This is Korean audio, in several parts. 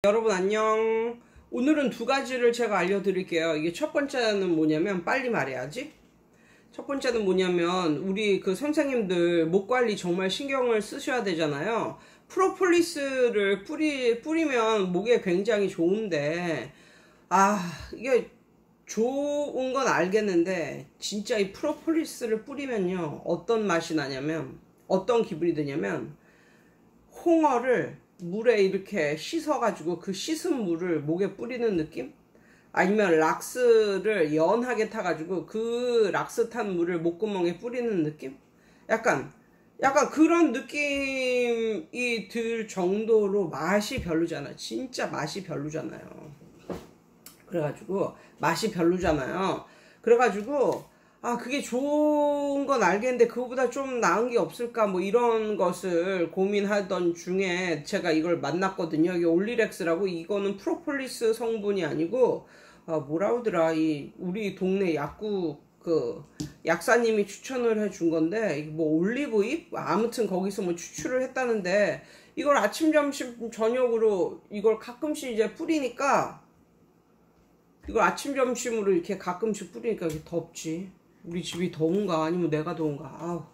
여러분 안녕. 오늘은 두 가지를 제가 알려드릴게요. 이게 첫 번째는 뭐냐면, 빨리 말해야지. 첫 번째는 뭐냐면, 우리 그 선생님들 목 관리 정말 신경을 쓰셔야 되잖아요. 프로폴리스를 뿌리면 목에 굉장히 좋은데, 이게 좋은 건 알겠는데, 진짜 이 프로폴리스를 뿌리면요, 어떤 맛이 나냐면, 어떤 기분이 드냐면, 홍어를 물에 이렇게 씻어가지고 그 씻은 물을 목에 뿌리는 느낌? 아니면 락스를 연하게 타가지고 그 락스 탄 물을 목구멍에 뿌리는 느낌? 약간 그런 느낌이 들 정도로 맛이 별로잖아요. 진짜 맛이 별로잖아요. 그래가지고 그게 좋은 건 알겠는데 그거보다 좀 나은 게 없을까 뭐 이런 것을 고민하던 중에 제가 이걸 만났거든요. 이게 올리렉스라고, 이거는 프로폴리스 성분이 아니고 뭐라 하더라, 이 우리 동네 약국 그 약사님이 추천을 해준 건데, 뭐 올리브잎? 아무튼 거기서 뭐 추출을 했다는데, 이걸 아침 점심 저녁으로 이걸 가끔씩 이제 뿌리니까, 이걸 아침 점심으로 이렇게 가끔씩 뿌리니까 이게 덥지. 우리 집이 더운가 아니면 내가 더운가.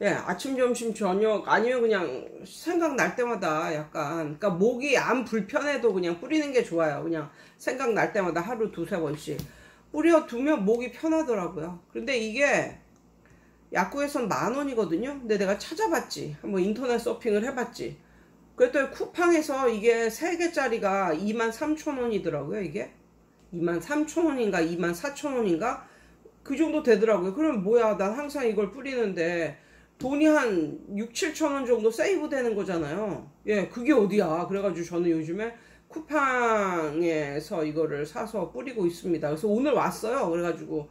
예, 아침 점심 저녁 아니면 그냥 생각날 때마다 약간, 그러니까 목이 안 불편해도 그냥 뿌리는 게 좋아요. 그냥 생각날 때마다 하루 두세 번씩 뿌려두면 목이 편하더라고요. 근데 이게 약국에선 10,000원이거든요. 근데 내가 찾아봤지, 한번 인터넷 서핑을 해봤지. 그랬더니 쿠팡에서 이게 3개짜리가 23,000원이더라고요. 이게 23,000원인가 24,000원인가 그 정도 되더라고요. 그럼 뭐야, 난 항상 이걸 뿌리는데 돈이 한 6-7천원 정도 세이브 되는 거잖아요. 예, 그게 어디야. 그래가지고 저는 요즘에 쿠팡에서 이거를 사서 뿌리고 있습니다. 그래서 오늘 왔어요. 그래가지고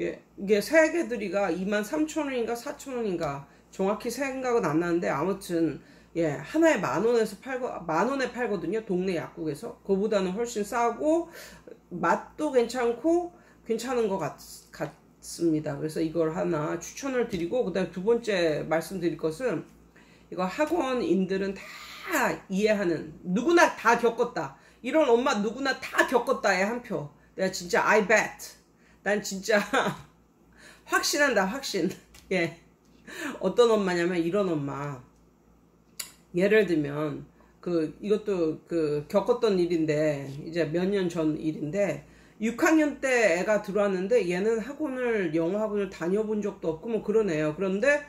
예, 이게 3개들이가 23,000원인가 4,000원인가 정확히 생각은 안 나는데, 아무튼 예, 하나에 10,000원에 팔거든요. 동네 약국에서. 그거보다는 훨씬 싸고 맛도 괜찮은 것 같습니다. 그래서 이걸 하나 추천을 드리고, 그 다음에 두 번째 말씀드릴 것은, 이거 학원인들은 다 이해하는, 누구나 다 겪었다, 이런 엄마 누구나 다 겪었다의 한 표. 내가 진짜 I bet, 난 진짜 확신한다, 확신. 예, 어떤 엄마냐면 이런 엄마. 예를 들면 이것도 겪었던 일인데, 이제 몇 년 전 일인데, 6학년 때 애가 들어왔는데, 얘는 영어 학원을 다녀본 적도 없고 뭐 그러네요. 그런데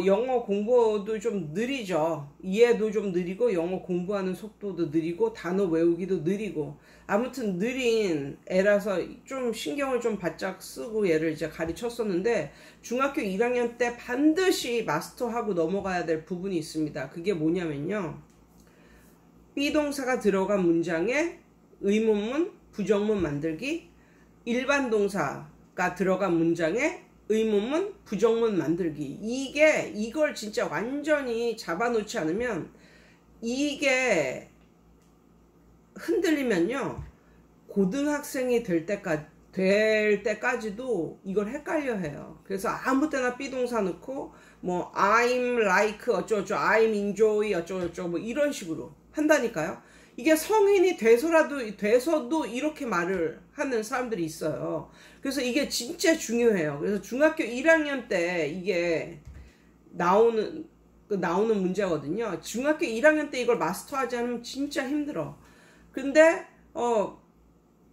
영어 공부도 좀 느리죠. 이해도 좀 느리고, 영어 공부하는 속도도 느리고, 단어 외우기도 느리고, 아무튼 느린 애라서 좀 신경을 좀 바짝 쓰고 얘를 이제 가르쳤었는데, 중학교 1학년 때 반드시 마스터하고 넘어가야 될 부분이 있습니다. 그게 뭐냐면요, 비동사가 들어간 문장에 의문문, 부정문 만들기, 일반 동사가 들어간 문장에 의문문, 부정문 만들기. 이걸 진짜 완전히 잡아놓지 않으면, 이게 흔들리면요, 고등학생이 될 때까지도 이걸 헷갈려 해요. 그래서 아무 때나 비동사 넣고, 뭐 I'm like 어쩌고저쩌고, I'm enjoy 어쩌고저쩌고 뭐 이런 식으로 한다니까요. 이게 성인이 돼서도 이렇게 말을 하는 사람들이 있어요. 그래서 이게 진짜 중요해요. 그래서 중학교 1학년 때 이게 나오는 문제거든요. 중학교 1학년 때 이걸 마스터하지 않으면 진짜 힘들어. 근데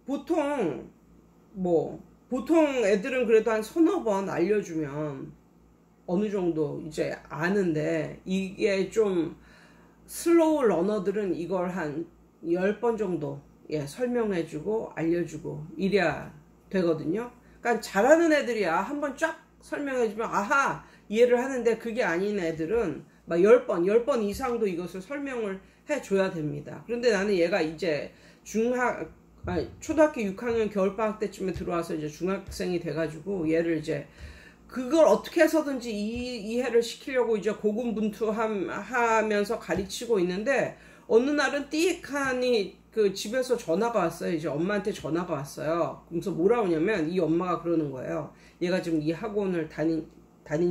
보통 애들은 그래도 한 서너 번 알려주면 어느 정도 이제 아는데, 이게 좀 슬로우 러너들은 이걸 한 10번 정도 설명해주고 알려주고 이래야 되거든요. 그러니까 잘하는 애들이야 한 번 쫙 설명해주면 아하 이해를 하는데, 그게 아닌 애들은 막 10번 이상도 이것을 설명을 해줘야 됩니다. 그런데 나는 얘가 이제 초등학교 6학년 겨울방학 때쯤에 들어와서 이제 중학생이 돼가지고, 얘를 이제 그걸 어떻게 해서든지 이해를 시키려고 이제 고군분투하면서 가르치고 있는데, 어느 날은 띠익하니 집에서 전화가 왔어요. 이제 엄마한테 전화가 왔어요. 그래서 뭐라 하냐면, 이 엄마가 그러는 거예요. 얘가 지금 이 학원을 다닌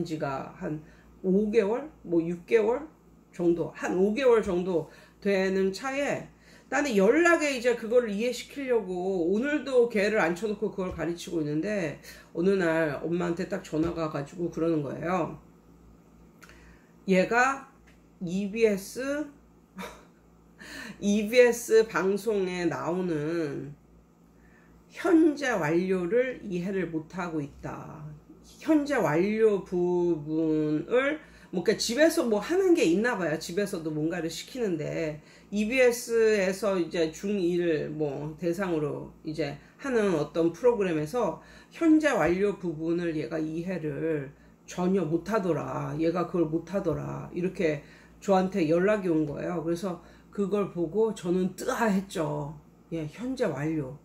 지가 한 5개월? 뭐 6개월 정도? 한 5개월 정도 되는 차에 나는 연락에 이제 그거를 이해시키려고 오늘도 걔를 앉혀놓고 그걸 가르치고 있는데 어느 날 엄마한테 딱 전화가 가지고 그러는 거예요. 얘가 EBS 방송에 나오는 현재 완료를 이해를 못하고 있다. 현재 완료 부분을 뭐 그러니까 집에서 뭐 하는 게 있나 봐요. 집에서도 뭔가를 시키는데 EBS에서 이제 중1 뭐 대상으로 이제 하는 어떤 프로그램에서 현재 완료 부분을 얘가 이해를 전혀 못하더라. 얘가 그걸 못하더라. 이렇게 저한테 연락이 온 거예요. 그래서 그걸 보고 저는 뜨아했죠. 예, 현재 완료.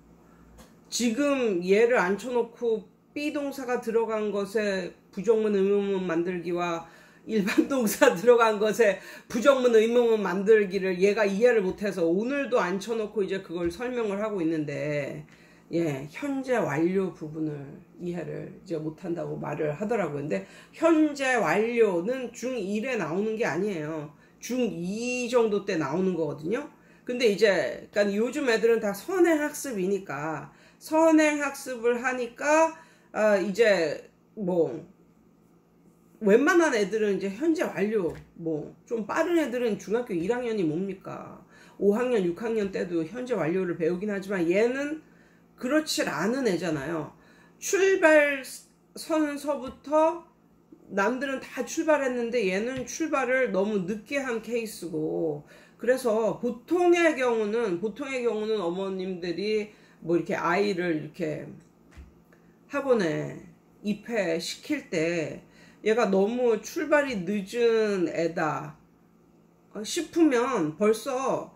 지금 얘를 앉혀놓고 B 동사가 들어간 것에 부정문 의문문 만들기와 일반 동사 들어간 것에 부정문 의문문 만들기를 얘가 이해를 못해서 오늘도 앉혀놓고 이제 그걸 설명을 하고 있는데 예, 현재 완료 부분을 이해를 이제 못한다고 말을 하더라고요. 근데 현재 완료는 중1에 나오는 게 아니에요. 중2 정도 때 나오는 거거든요. 근데 이제 그러니까 요즘 애들은 다 선행학습이니까 선행학습을 하니까 이제 뭐 웬만한 애들은 이제 현재 완료 뭐 좀 빠른 애들은 중학교 1학년이 뭡니까 5학년 6학년 때도 현재 완료를 배우긴 하지만 얘는 그렇지 않은 애잖아요. 출발선서부터 남들은 다 출발했는데 얘는 출발을 너무 늦게 한 케이스고 그래서 보통의 경우는 어머님들이 뭐 이렇게 아이를 이렇게 학원에 입회시킬 때 얘가 너무 출발이 늦은 애다 싶으면 벌써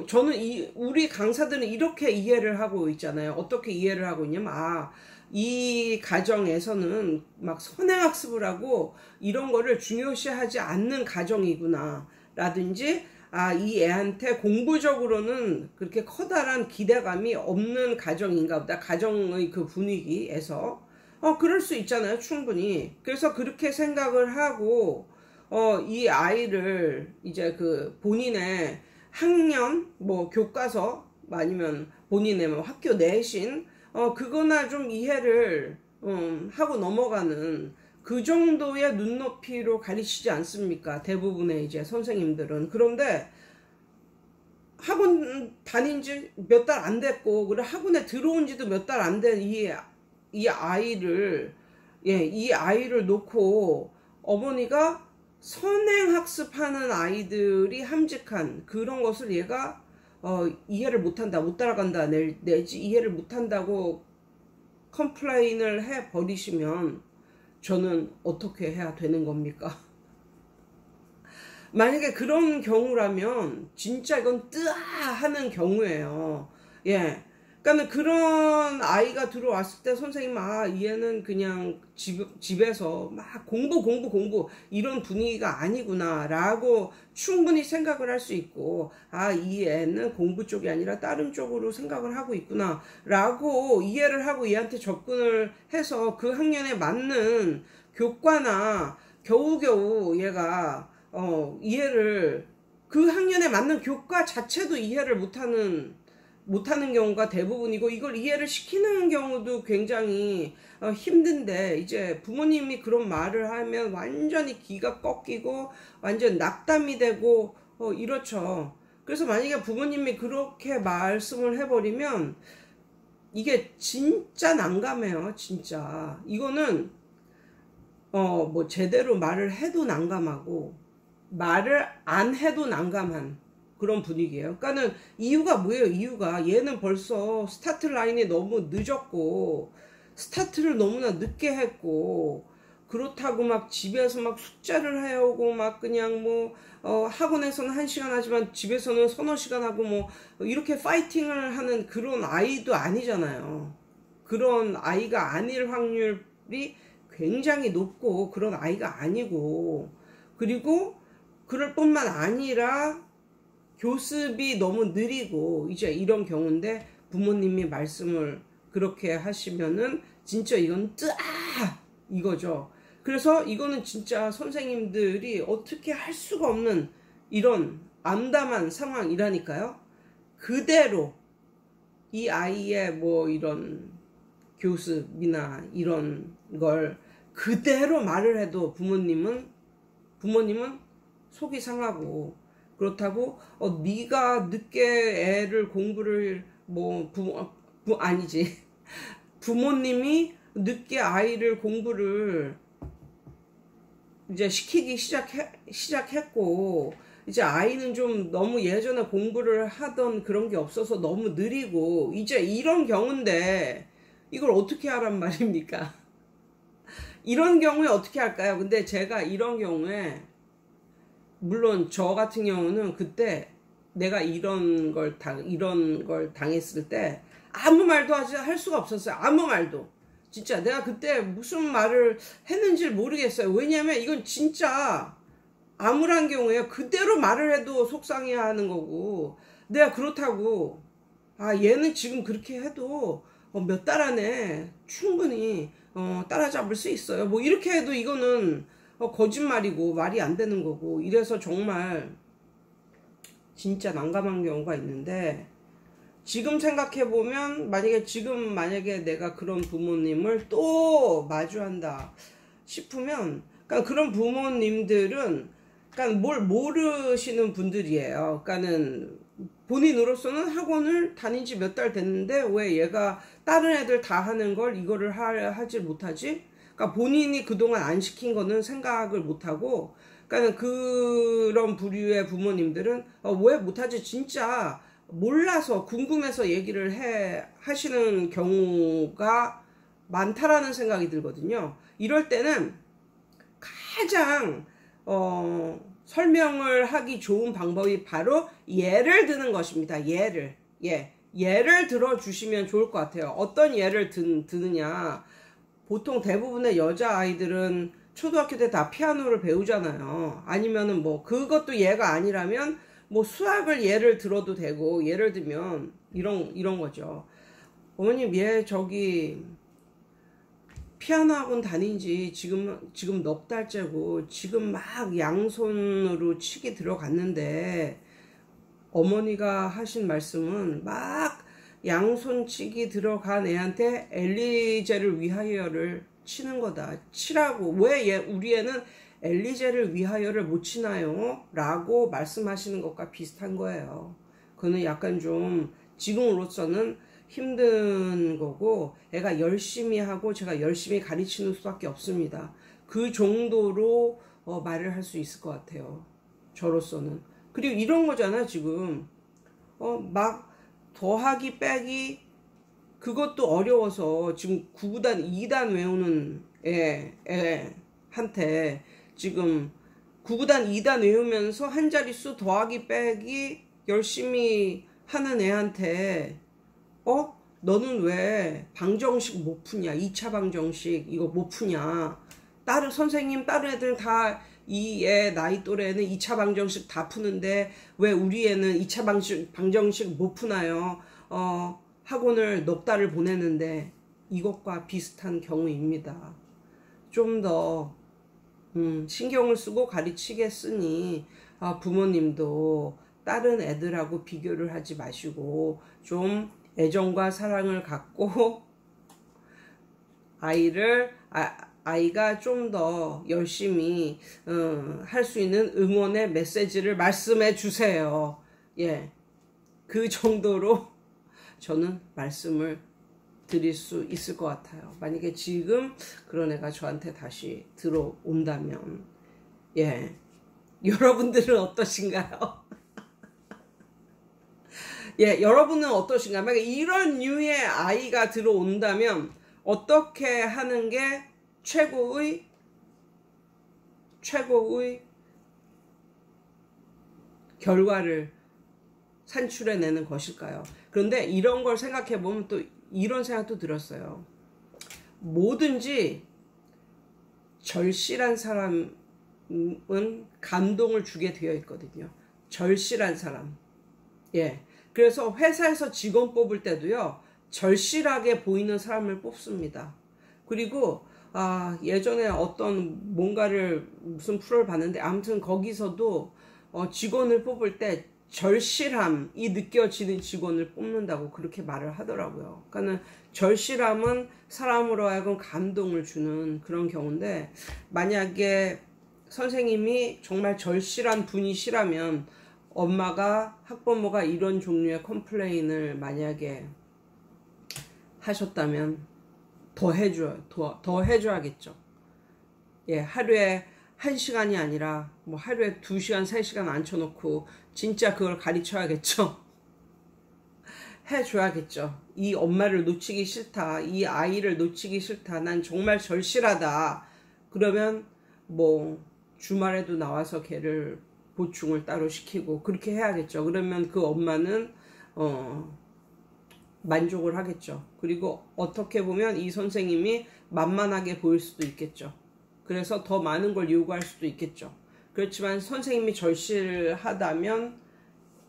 저는 우리 강사들은 이렇게 이해를 하고 있잖아요. 어떻게 이해를 하고 있냐면 이 가정에서는 막 선행학습을 하고 이런 거를 중요시하지 않는 가정이구나 라든지 이 애한테 공부적으로는 그렇게 커다란 기대감이 없는 가정인가 보다. 가정의 그 분위기에서 그럴 수 있잖아요. 충분히. 그래서 그렇게 생각을 하고 이 아이를 이제 그 본인의 학년 뭐 교과서 아니면 본인의 뭐 학교 내신 그거나 좀 이해를 하고 넘어가는 그 정도의 눈높이로 가르치지 않습니까? 대부분의 이제 선생님들은. 그런데 학원 다닌 지 몇 달 안 됐고 그래 학원에 들어온 지도 몇 달 안 된 이 아이를 이 아이를 놓고 어머니가 선행학습하는 아이들이 함직한 그런 것을 얘가 이해를 못한다, 못 따라간다, 내지 이해를 못한다고 컴플레인을 해버리시면 저는 어떻게 해야 되는 겁니까? 만약에 그런 경우라면 진짜 이건 뜨아 하는 경우예요. 예. 그러니까 그런 아이가 들어왔을 때 선생님 얘는 그냥 집에서 막 공부 이런 분위기가 아니구나 라고 충분히 생각을 할 수 있고 이 애는 공부 쪽이 아니라 다른 쪽으로 생각을 하고 있구나 라고 이해를 하고 얘한테 접근을 해서 그 학년에 맞는 교과나 겨우겨우 얘가 이해를 그 학년에 맞는 교과 자체도 이해를 못하는 경우가 대부분이고 이걸 이해를 시키는 경우도 굉장히 힘든데 이제 부모님이 그런 말을 하면 완전히 기가 꺾이고 완전 낙담이 되고 이렇죠. 그래서 만약에 부모님이 그렇게 말씀을 해버리면 이게 진짜 난감해요. 진짜 이거는 뭐 제대로 말을 해도 난감하고 말을 안 해도 난감한 그런 분위기예요. 그러니까는 이유가 뭐예요? 이유가 얘는 벌써 스타트 라인이 너무 늦었고 스타트를 너무나 늦게 했고 그렇다고 막 집에서 막 숙제를 해오고 막 그냥 뭐 학원에서는 1시간 하지만 집에서는 서너 시간 하고 뭐 이렇게 파이팅을 하는 그런 아이도 아니잖아요. 그런 아이가 아닐 확률이 굉장히 높고 그런 아이가 아니고 그리고 그럴 뿐만 아니라 교습이 너무 느리고 이제 이런 경우인데 부모님이 말씀을 그렇게 하시면은 진짜 이건 뜨아 이거죠. 그래서 이거는 진짜 선생님들이 어떻게 할 수가 없는 이런 암담한 상황이라니까요. 그대로 이 아이의 뭐 이런 교습이나 이런 걸 그대로 말을 해도 부모님은 속이 상하고, 그렇다고 네가 늦게 애를 공부를 아니지 부모님이 늦게 아이를 공부를 이제 시키기 시작했고, 이제 아이는 좀 너무 예전에 공부를 하던 그런 게 없어서 너무 느리고 이제 이런 경우인데 이걸 어떻게 하란 말입니까? 이런 경우에 어떻게 할까요? 근데 제가 이런 경우에, 물론 저 같은 경우는 그때 내가 이런 걸 당했을 때 아무 말도 할 수가 없었어요. 아무 말도. 진짜 내가 그때 무슨 말을 했는지 모르겠어요. 왜냐면 이건 진짜 암울한 경우에 그대로 말을 해도 속상해하는 거고, 내가 그렇다고 얘는 지금 그렇게 해도 몇 달 안에 충분히 따라잡을 수 있어요, 뭐 이렇게 해도 이거는 거짓말이고 말이 안 되는 거고, 이래서 정말 진짜 난감한 경우가 있는데, 지금 생각해보면 만약에 내가 그런 부모님을 또 마주한다 싶으면, 그러니까 그런 부모님들은 그러니까 뭘 모르시는 분들이에요. 그러니까는 본인으로서는 학원을 다닌 지 몇 달 됐는데 왜 얘가 다른 애들 다 하는 걸 이거를 하지 못하지? 그러니까 본인이 그동안 안 시킨 거는 생각을 못하고, 그러니까 그런 부류의 부모님들은 왜 못하지? 진짜 몰라서 궁금해서 얘기를 하시는 경우가 많다라는 생각이 들거든요. 이럴 때는 가장 설명을 하기 좋은 방법이 바로 예를 드는 것입니다. 예를 들어주시면 좋을 것 같아요. 어떤 예를 드느냐. 보통 대부분의 여자아이들은 초등학교 때 다 피아노를 배우잖아요. 아니면은 뭐 그것도 예가 아니라면 뭐 수학을 예를 들어도 되고, 예를 들면 이런 거죠. 어머님, 얘 저기 피아노 학원 다닌 지 지금 넉 달째고 지금 막 양손으로 치기 들어갔는데, 어머니가 하신 말씀은 막 양손 치기 들어간 애한테 엘리제를 위하여를 치는 거다. 치라고. 왜 우리 애는 엘리제를 위하여를 못 치나요? 라고 말씀하시는 것과 비슷한 거예요. 그거는 약간 좀 지금으로서는 힘든 거고, 애가 열심히 하고 제가 열심히 가르치는 수밖에 없습니다. 그 정도로 말을 할 수 있을 것 같아요, 저로서는. 그리고 이런 거잖아, 지금 막 더하기 빼기 그것도 어려워서 지금 9구단 2단 외우는 애한테, 지금 9구단 2단 외우면서 한 자릿수 더하기 빼기 열심히 하는 애한테 너는 왜 방정식 못 푸냐, 2차 방정식 이거 못 푸냐, 다른 애들은 다 이 애 나이 또래는 2차 방정식 다 푸는데 왜 우리 애는 2차 방정식 못 푸나요? 학원을 넉 달을 보내는데, 이것과 비슷한 경우입니다. 좀 더 신경을 쓰고 가르치겠으니 부모님도 다른 애들하고 비교를 하지 마시고 좀 애정과 사랑을 갖고 아이가 좀 더 열심히 할 수 있는 응원의 메시지를 말씀해 주세요. 예, 그 정도로 저는 말씀을 드릴 수 있을 것 같아요. 만약에 지금 그런 애가 저한테 다시 들어온다면, 여러분들은 어떠신가요? 여러분은 어떠신가요? 만약에 이런 류의 아이가 들어온다면 어떻게 하는 게 최고의 결과를 산출해내는 것일까요? 그런데 이런 걸 생각해보면 또 이런 생각도 들었어요. 뭐든지 절실한 사람은 감동을 주게 되어 있거든요. 절실한 사람. 그래서 회사에서 직원 뽑을 때도요, 절실하게 보이는 사람을 뽑습니다. 그리고 예전에 어떤 무슨 프로를 봤는데, 아무튼 거기서도 직원을 뽑을 때 절실함이 느껴지는 직원을 뽑는다고 그렇게 말을 하더라고요. 그러니까 절실함은 사람으로 하여금 감동을 주는 그런 경우인데, 만약에 선생님이 정말 절실한 분이시라면 엄마가, 학부모가 이런 종류의 컴플레인을 만약에 하셨다면 더 해줘야겠죠. 예, 하루에 1시간이 아니라 뭐 하루에 2시간, 3시간 앉혀놓고 진짜 그걸 가르쳐야겠죠. 해줘야겠죠. 이 엄마를 놓치기 싫다. 이 아이를 놓치기 싫다. 난 정말 절실하다. 그러면 뭐 주말에도 나와서 걔를 보충을 따로 시키고 그렇게 해야겠죠. 그러면 그 엄마는 만족을 하겠죠. 그리고 어떻게 보면 이 선생님이 만만하게 보일 수도 있겠죠. 그래서 더 많은 걸 요구할 수도 있겠죠. 그렇지만 선생님이 절실하다면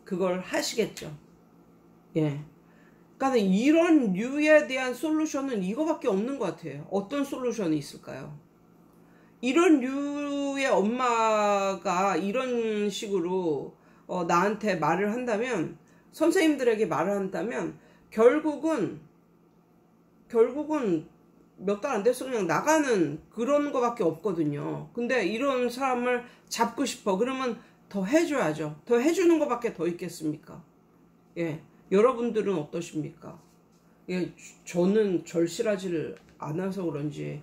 그걸 하시겠죠. 예. 그러니까 이런 류에 대한 솔루션은 이거밖에 없는 것 같아요. 어떤 솔루션이 있을까요? 이런 류의 엄마가 이런 식으로 나한테 말을 한다면, 선생님들에게 말을 한다면 결국은 몇 달 안 돼서 그냥 나가는 그런 거밖에 없거든요. 근데 이런 사람을 잡고 싶어. 그러면 더 해줘야죠. 더 해주는 거밖에 더 있겠습니까? 예. 여러분들은 어떠십니까? 예, 저는 절실하지를 않아서 그런지,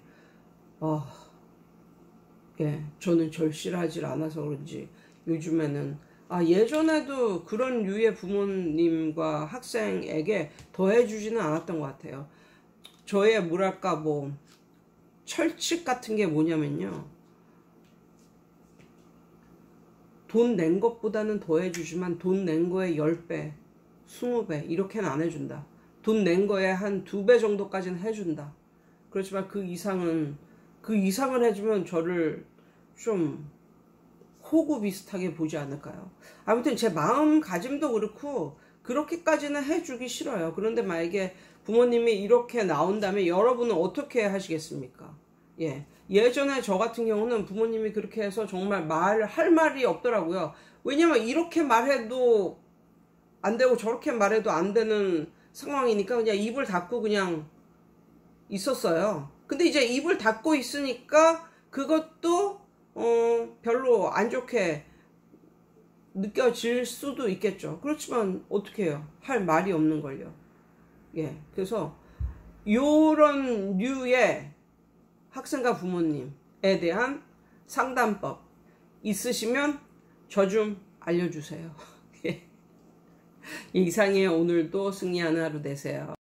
저는 절실하지 않아서 그런지 요즘에는, 예전에도 그런 류의 부모님과 학생에게 더 해주지는 않았던 것 같아요. 저의 뭐랄까 철칙 같은 게 뭐냐면요, 돈 낸 것보다는 더 해주지만 돈 낸 거에 10배 20배 이렇게는 안 해준다. 돈 낸 거에 한 2배 정도까지는 해준다. 그렇지만 그 이상을 해주면 저를 좀 호구 비슷하게 보지 않을까요? 아무튼 제 마음가짐도 그렇고 그렇게까지는 해주기 싫어요. 그런데 만약에 부모님이 이렇게 나온다면 여러분은 어떻게 하시겠습니까? 예. 예전에 저 같은 경우는 부모님이 그렇게 해서 정말 할 말이 없더라고요. 왜냐면 이렇게 말해도 안 되고 저렇게 말해도 안 되는 상황이니까 그냥 입을 닫고 그냥 있었어요. 근데 이제 입을 닫고 있으니까 그것도 별로 안 좋게 느껴질 수도 있겠죠. 그렇지만 어떻게 해요? 할 말이 없는 걸요. 예. 그래서 요런 류의 학생과 부모님에 대한 상담법 있으시면 저 좀 알려주세요. 이상이에요. 오늘도 승리하는 하루 되세요.